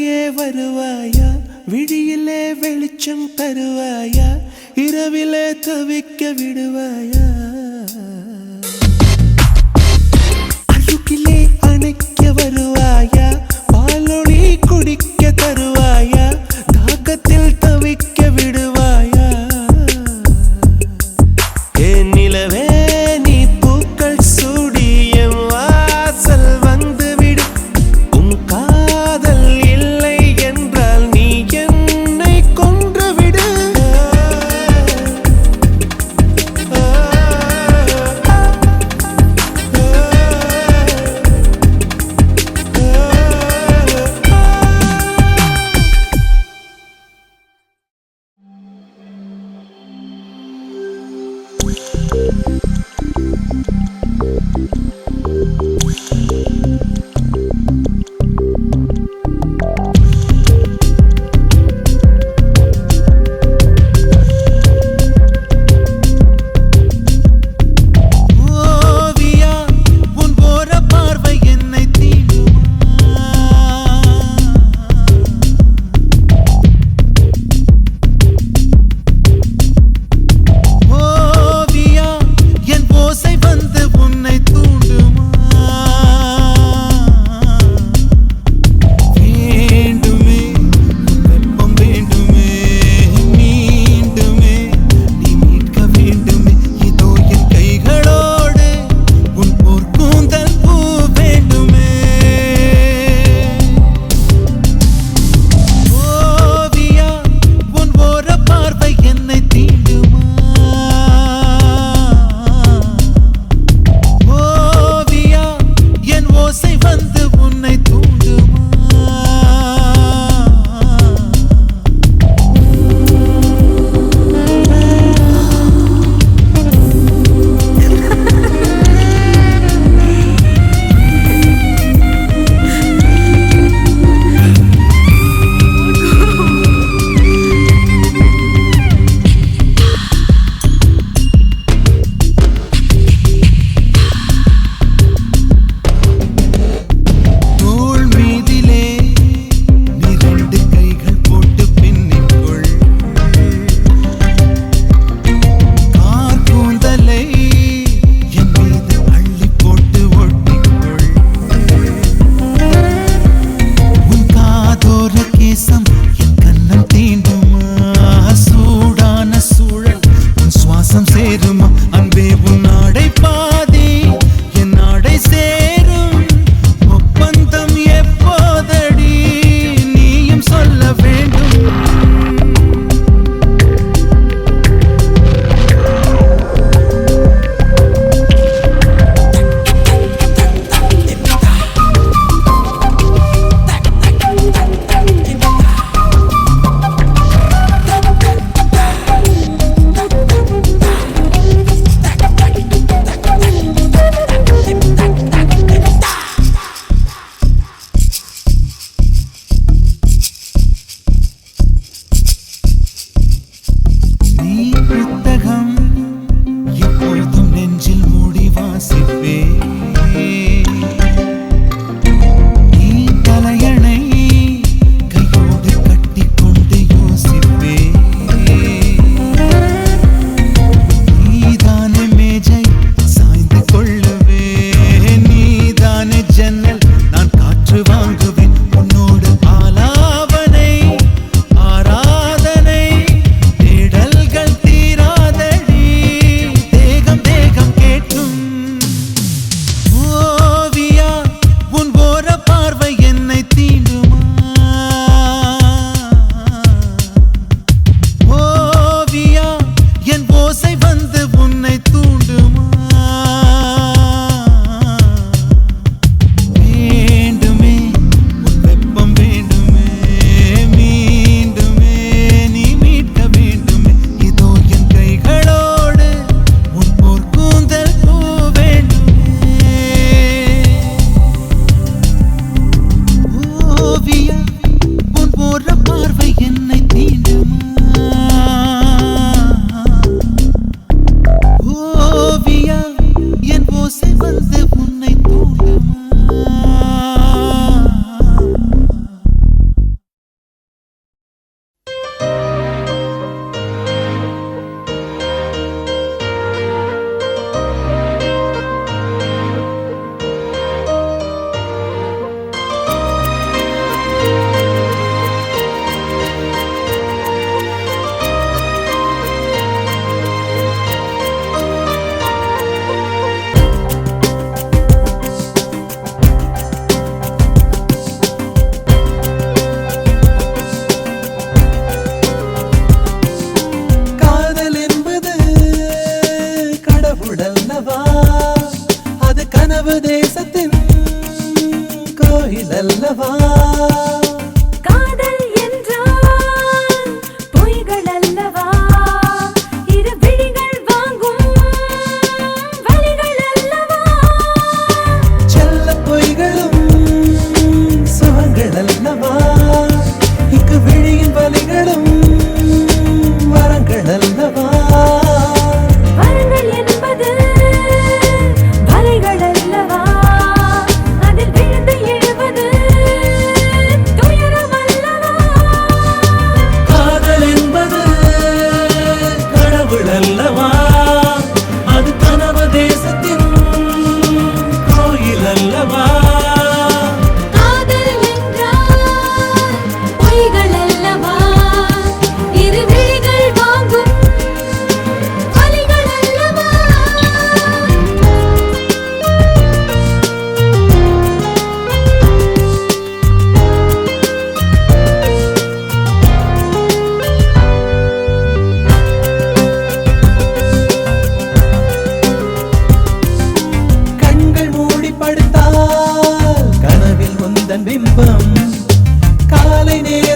வழியே வருவாயா, விழியிலே வெளிச்சம் தருவாயா, இரவிலே தவிக்க விடுவாயா, அருகிலே அணைக்க வருவாயா, பாலொளி குடிக்க தருவாயா, தாகத்தில் தவிக்க விடுவாயா. ஏன் நிலவே நீ பூக்கள் சூடி என் வாசல் வந்து விடு. உன் காதல் இல்லை என்றால் நீ என்னை கொன்று விடு.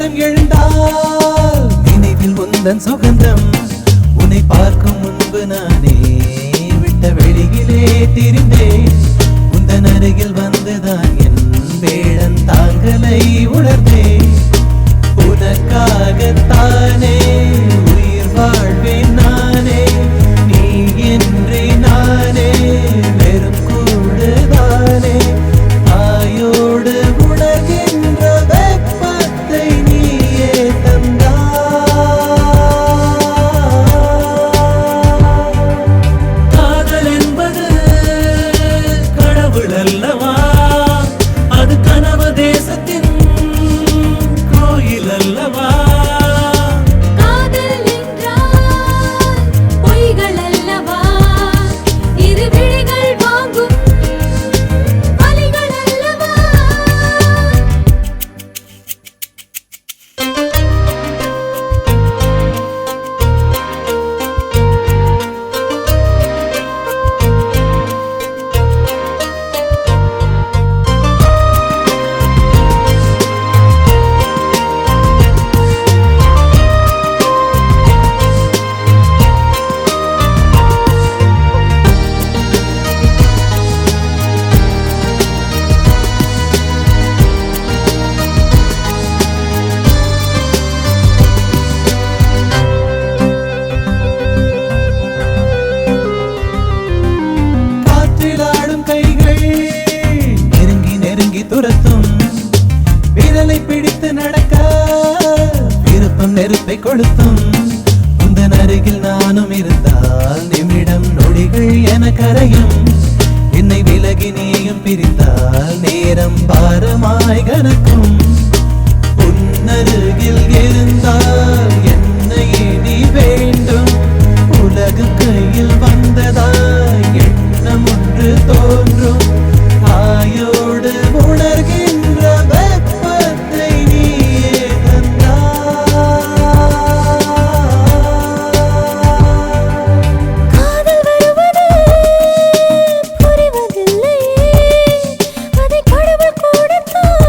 எண்ணம் எழுந்தால் நினைவில் உந்தன் சுகந்தம் உன்னை பார்க்கும் முன்பு நானே விட்ட வெளியிலே திரிந்தேன் உந்தன் அருகில் வந்துதான் என் வேடன் தாங்கலை உணர்ந்தேன் உனக்காகத்தானே உயிர் வாழ்வேன் நானே நீ என்றே நானே வெறும் கூடுதானே தாயோடு உணர்கின்ற வெப்பத்தை நீயே காதல் என்பது கடவுள் அல்லவா அது கனவு தேசத்தின் கோயில் அல்லவா காதல் என்றால் பொய்கள் அல்லவா இரு விழிகள் வாங்கும் வலிகள் அல்லவா காற்றிலாடும் கைகள் நெருங்கி நெருங்கி துரத்தும் விரலை பிடித்து நடக்க விருப்பம் நெருப்பை கொளுத்தும் உந்தன் அருகில் நானும் இருந்தால் நிமிடம் நொடிகள் என கரையும் என்னை விலகி நீயும் பிரித்தால் நேரம் பாரமாய் கனக்கும் உன்னருகில் இருந்தால் என்னை நீ வேண்டும் உலகம் கையில் வந்ததாய் எண்ணம் ஒன்று தோன்றும் தாயோடு உணர்கின்ற வெப்பத்தை நீயே காதல் வருவது புரிவதில்லை அதை கடவுள் கொடுத்தால்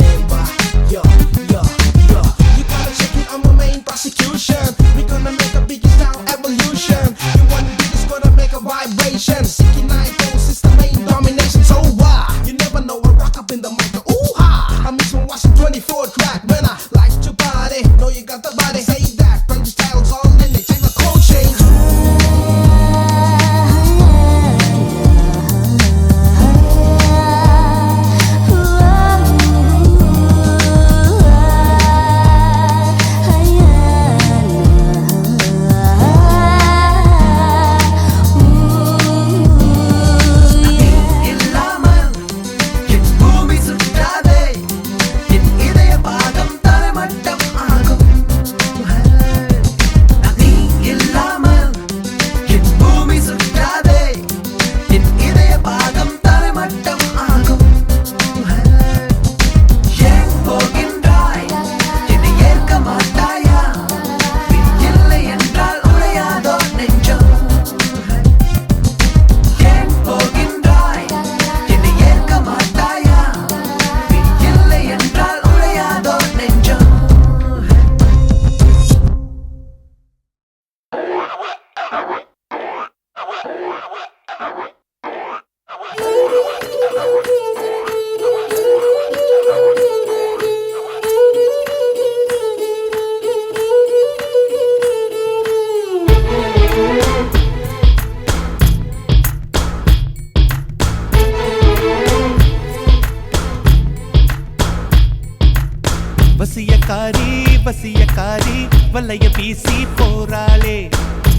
remember. Yo, yo, yo. You gotta check it on my main prosecution. We gonna make a big style evolution. You want the beat is gonna make a vibration. 69 tones is the main domination. So why? You never know I rock up in the mic. Ooh ha! I miss when watching 24 track when I like to party. Know you got the body. Say that. Brand new styles all in it. Take the code change. வசியக்காரி வசியக்காரி வலைய வீசி போறாளே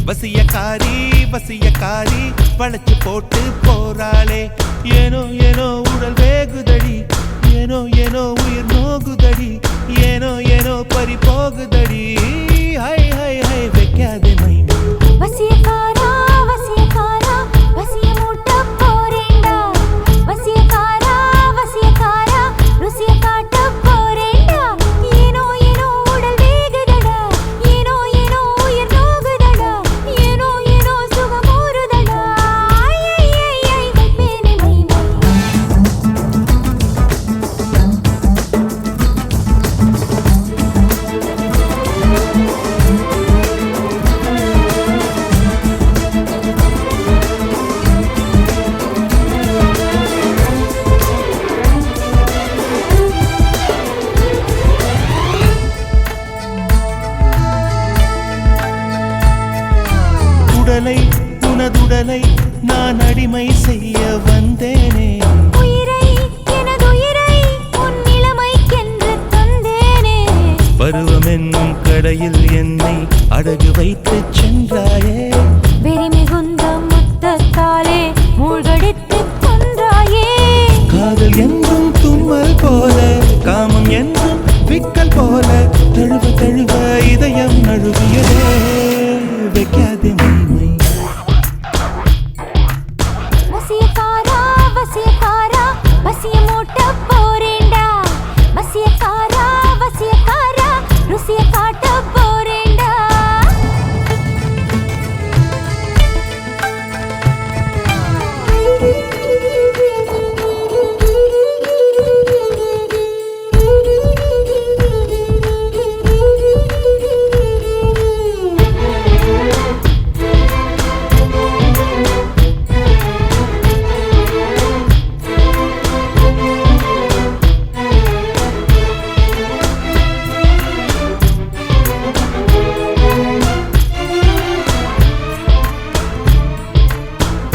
வசியக்காரி வசியக்காரி வளைச்சு போட்டு போறாளே ஏனோ ஏனோ உடல் வேகுதடி ஏனோ ஏனோ உயிர் நோகுதடி ஏனோ ஏனோ பறி போகுதடி ஹை ஹை ஹை வைக்காதே மைனா வசியக்காரா வசியக்காரா வசிய மூட்ட போறேண்டா வசியக்காரா வசியக்காரா ருசிய காட்ட போறேண்டா ஏனோ ஏனோ உடல் வேகுதடா ஏனோ ஏனோ உயிர் நோகுதடா ஏனோ ஏனோ சுகமோருதடா ஐ ஐ ஐ ஐ வைப்பேனே மை மை உடலை உனதுடலை நான் அடிமை செய்ய வந்தேனே உயிரை எனதுயிரை உன் நிலைமைக்கென்று தந்தேனே பருவம் என்னும் கடையில் என்னை அடகு வைத்து சென்றாயே வெறி மிகுந்த முத்தத்தாலே மூழ்கடித்து கொன்றாயே காதல் என்றும் தும்மல் போல காமம் என்றும் விக்கல் போல தழுவ தழுவ இதயம் நழுவியதே வைக்காதே மைமை வசியக்காரா வசியக்காரா வசிய மூட்ட போறேண்டா வசியக்காரா வசியக்காரா ருசிய காட்ட போறேண்டா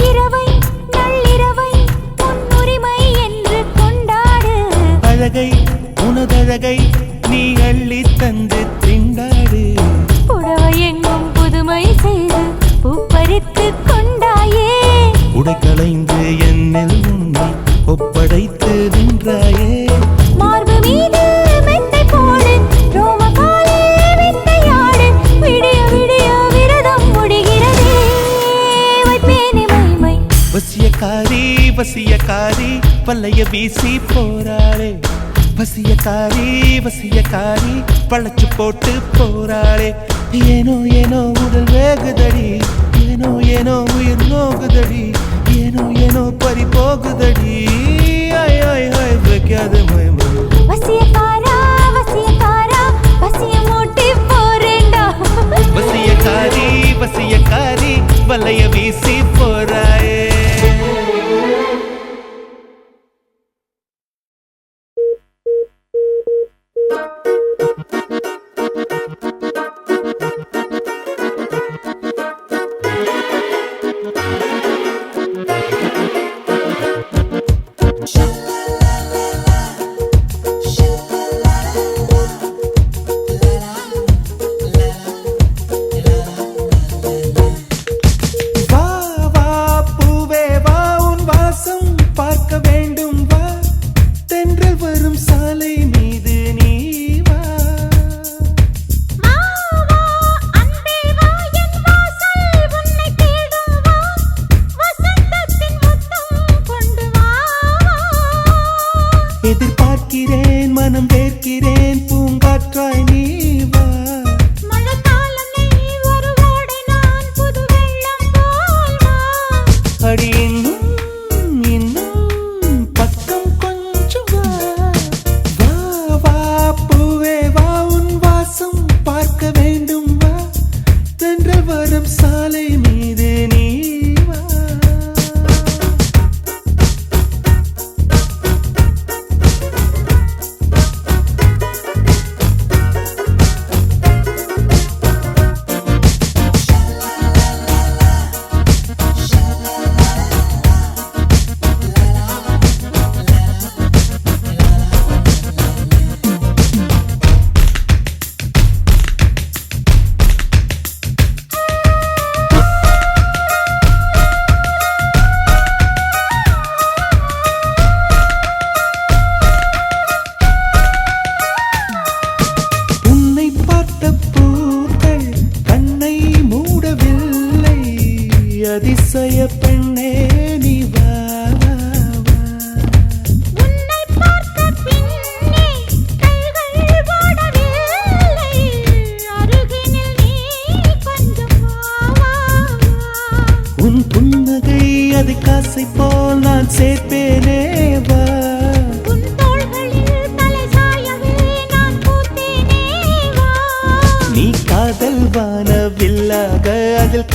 இரவை நள்ளிரவை உன் உரிமை என்று கொண்டாடு அழகை உனதழகை நீ அள்ளி தந்து திண்டாடு புடவை எங்கும் புதுமை செய்து பூப்பறித்து கொண்டாயே உடைக்கலைந்து என்னில் உன்னை ஒப்படைத்து நின்றாயே மார்பு மீது மெத்தை போடு ரோமகாலே வித்தையாடு விடிய விடிய விரதம் முடிகிறதே வைப்பேனே மைமை வசியக்காரி வசியக்காரி வலைய வீசி போறாளே வசியக்காரி வசியக்காரி பழச்சு போட்டு போறாளே ஏனோ ஏனோ உடல் வேகுதடி ஏனோ ஏனோ உயிர் நோகுதடி ஏனோ ஏனோ பறி போகுதடி ஐ ஐ ஐ வைக்காத மைமை வசிய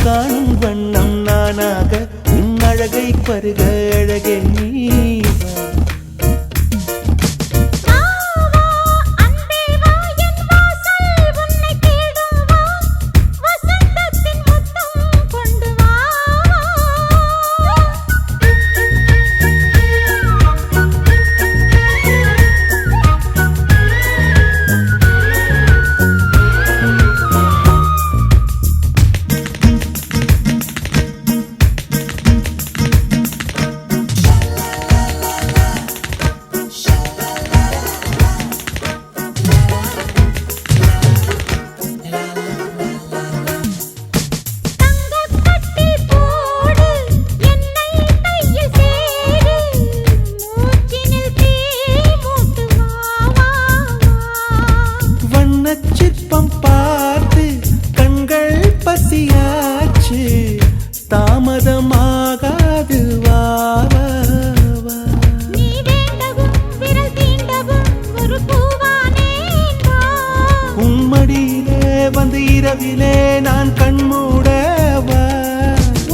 காணும் வண்ணம் நானாக உன் அழகை பருக அழகே நீ வா. சிற்பம் பார்த்து கண்கள் பசியாச்சு தாமதமாகாது வா வா வா. உம்மடியிலே வந்து இரவிலே நான் கண்மூடவா.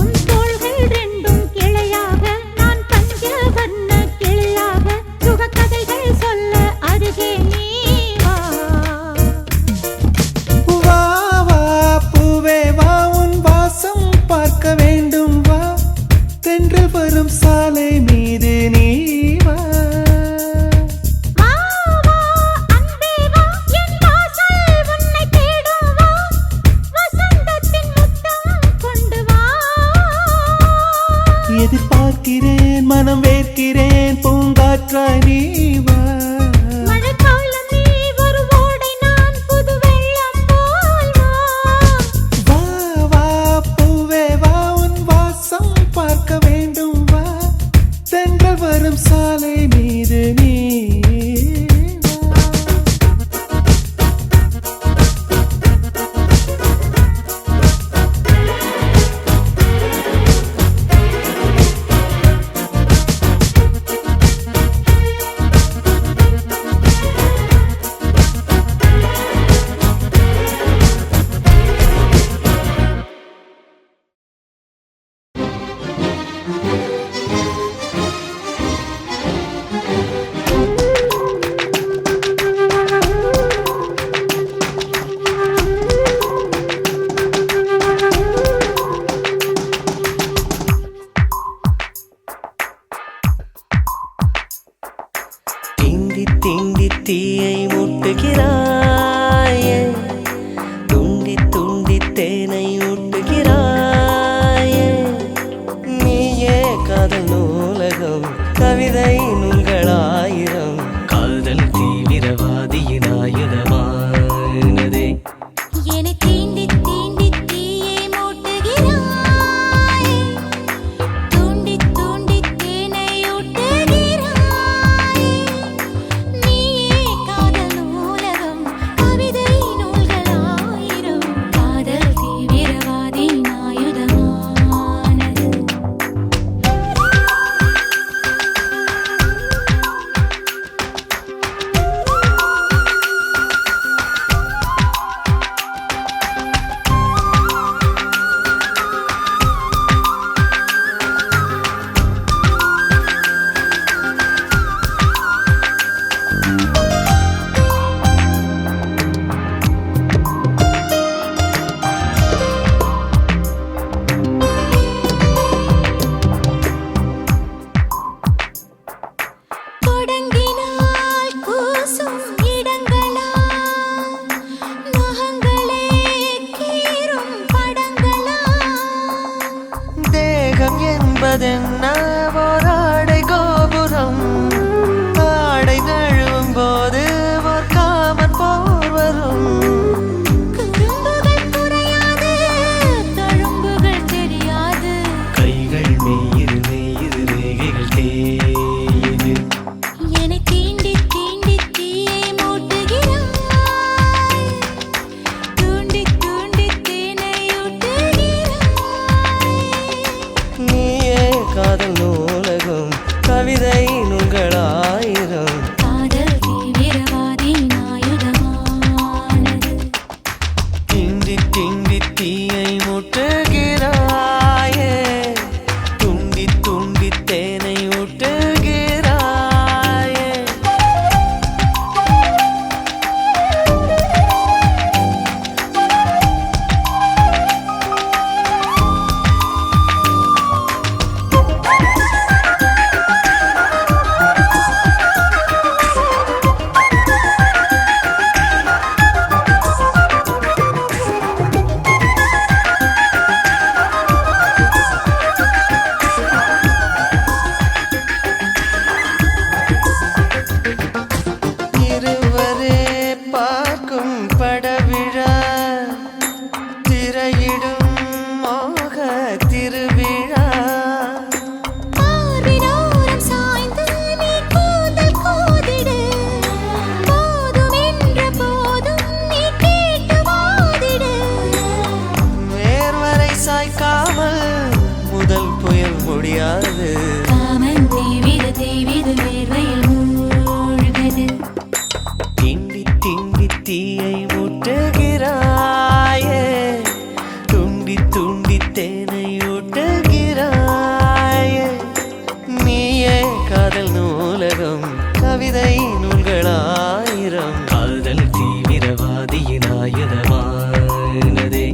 உன் தோள்கள் ரெண்டும் கிளையாக நான் பஞ்ச வண்ண கிளையாக சுகக்கதைகள் சொல்ல அருகே நீ வா. வா வா பூவே வா உன் வாசம் பார்க்க வேண்டும் வா. தென்றல் வரும் சாலை மீது நீ வா. வா வா அன்பே வா என் வாசல் உன்னை தேடும் வா. வசந்தத்தின் முத்தம் கொண்டு வா. எதிர்பார்க்கிறேன் மனம் வேர்க்கிறேன் பூங்காற்றாய் நீ வா. மழைக்காலம் நீ ஒரு ஓடை நான் புது வெள்ளம் போல் வா. வா வா பூவே வா உன் வாசம் பார்க்க வேண்டும் வா. தென்றல் வரும் சாலை மீது நீ வா. தீண்டி தீண்டி தீயை மூட்டுகிறாயே துண்டி துண்டி தேனை ஊட்டுகிறாயே நீயே காதல் நூலகம் கவிதை நூல்களாயிரம் காதல் தீவிரவாதியின் ஆயுதமானதே. என்னை தீண்டி தீண்டி தீயை மூட்டுகிறாய். தூண்டி தூண்டி தேனை ஊட்டுகிறாய். நீயே காதல் நூலகம் கவிதை நூல்கள் தீயை மூட்டுகிறாயே, தூண்டி தூண்டி தேனை ஊட்டுகிறாயே. நீயே காதல் நூலகம், கவிதை நூல்களாயிரம், காதல் தீவிரவாதியின் ஆயுதமானதே.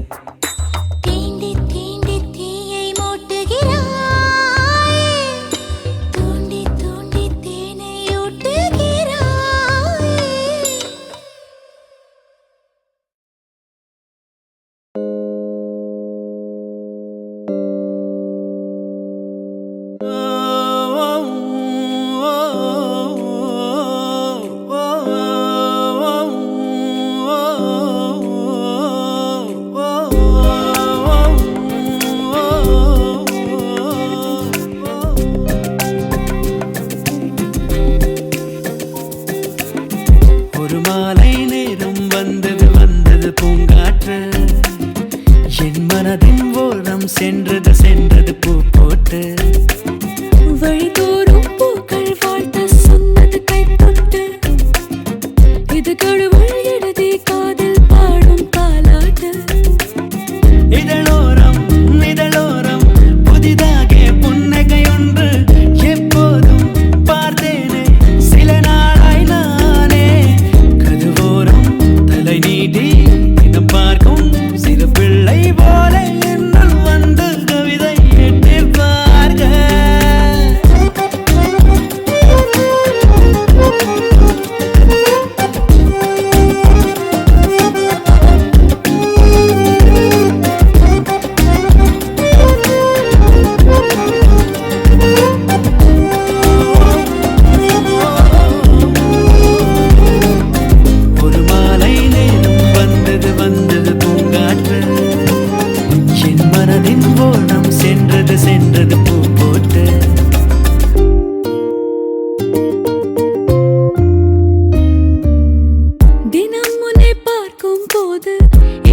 தீண்டி தீண்டி தீயை மூட்டுகிறாய், தூண்டி தூண்டி தேனை ஊட்டுகிறாய். ஒரு மாலை நேரம் வந்தது வந்தது பூங்காற்று, என் மனதின் ஓரம் சென்றது சென்றது பூ போட்டு. வழிதோறும் பூக்கள் வாழ்த்த சொன்னது கைப்பட்டு, இது கடவுள் எழுதி காதில் பாடும் தாலாட்டு. இதழோரம் இதழோரம் புதிதாக புன்னகை ஒன்று எப்போதும் பார்த்தேனே சில நாளாய் நானே. கதுவோரம் தலை நீட்டி இனம் பார்க்கும் சிறு பிள்ளை போல என்னுள் வந்து கவிதை எட்டி பார்க்க. ஒரு மாலை நேரம் வந்தது வந்தது பூங்காற்று, என் மனதின் ஓரம் சென்றது சென்றது பூ போட்டு. தினம் உன்னை பார்க்கும் போது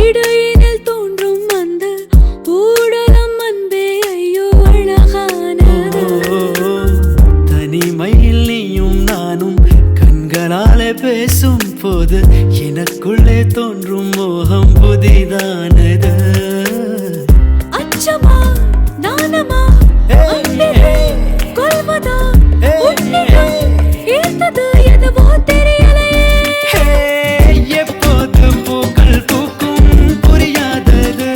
இடையினில் தோன்றும் அந்த ஊடலம் அன்பே ஐயோ அழகானது. தனிமையில் நீயும் நானும் கண்களாலே பேசும் போது எனக்குள்ளே தோன்றும் மோகம் புதிதானது. அச்சமா நாணமா அன்பிலே கொள்வதா உன்னிடம் இருந்தது எதுவோ தெரியலையே. எப்போது பூக்கள் பூக்கும் புரியாதது,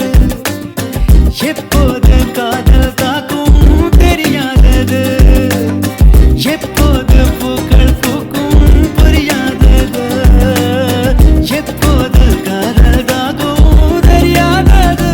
எப்போது காதல் காக்கும் தெரியாதது. எப்போது பூக்கள் பூக்கும் புரியாதது, எப்போது காதல் காக்கும் தெரியாதது.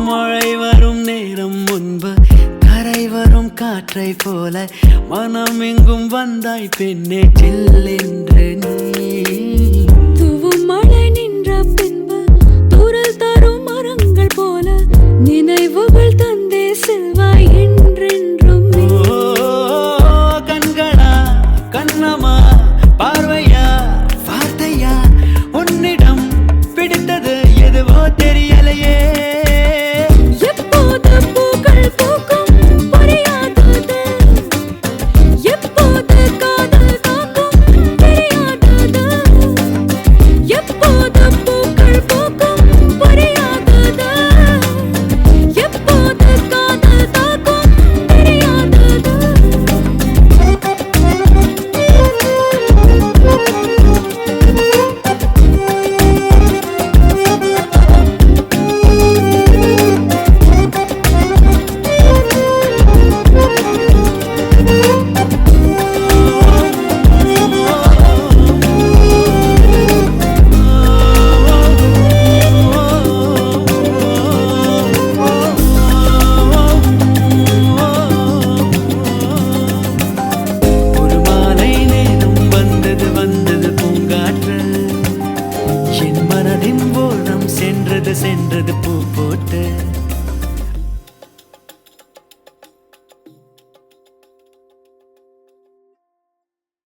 மழை வரும் நேரம் முன்பு கரை வரும் காற்றை போல மனம் எங்கும் வந்தாய் பெண்ணே சில்லென்று நீ. தூவும் மழை நின்ற பின்பு தூரல் தரும் மரங்கள் போல நினைவுகள் தந்தே செல்வாய் என்றென்றும் நீ. கண்களா கண்ணமா பார்வையா வார்த்தையா உன்னிடம் பிடித்தது எதுவோ தெரியலையே. எப்போது பூக்கள் பூக்கும் புரியாதது, எப்போது காதல் காக்கும் தெரியாதது. என் மனதின் ஓரம் சென்றது சென்றது பூ போட்டு